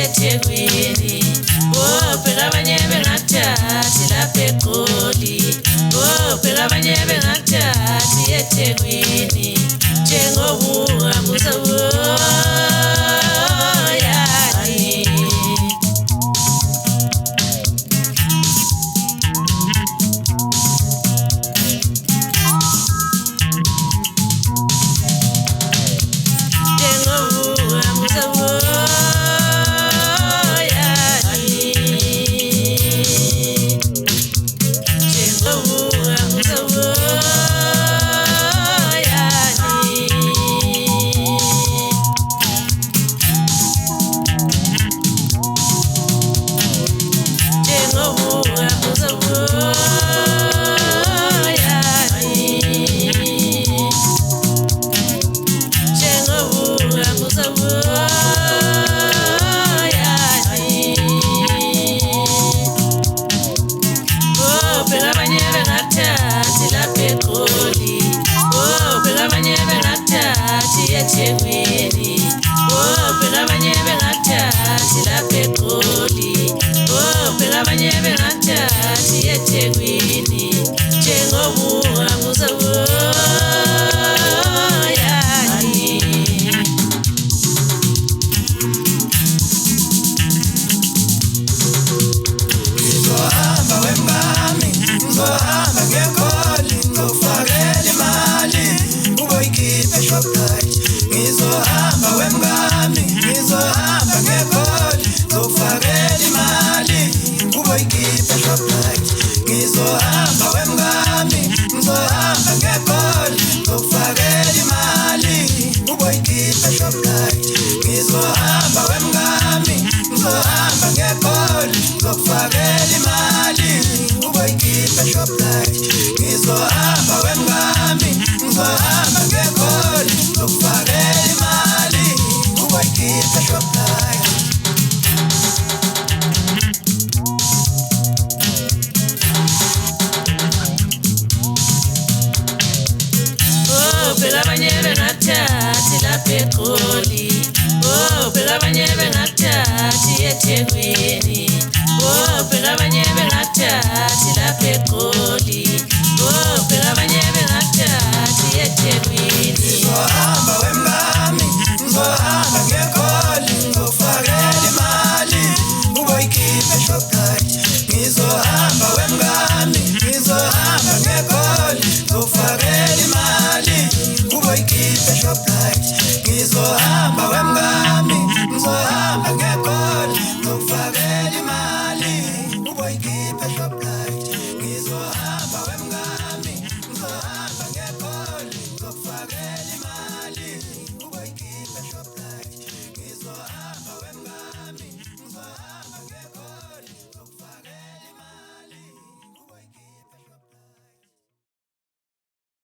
eThekwini phela abanye bengathathi lapha eGoli phela abanye bengathathi eThekwini njengoba eThekwini phela abanye bengathathi lapha eGoli phela abanye bengathathi eThekwini njengoba ngizohamba wemngami ngizohamba ngeGoli ngizofakela imali uboyikhiphe Shoprite ngizohamba wemngami ngizohamba ngeGoli ngizofakela imali uboyikhiphe Shoprite ngizohamba wemngami ngizohamba ngeGoli ngizofakela imali uboyikhiphe Shoprite ngizohamba wemngami ngizohamba ngeGoli ngizofakela imali uboyikhiphe Shoprite ngizohamba wemngami ngizohamba ngeGoli ngizofakela imali uboyikhiphe Shoprite phela abanye bengathathi lapha eGoli phela abanye bengathathi eThekwini phela abanye bengathathi lapha eGoli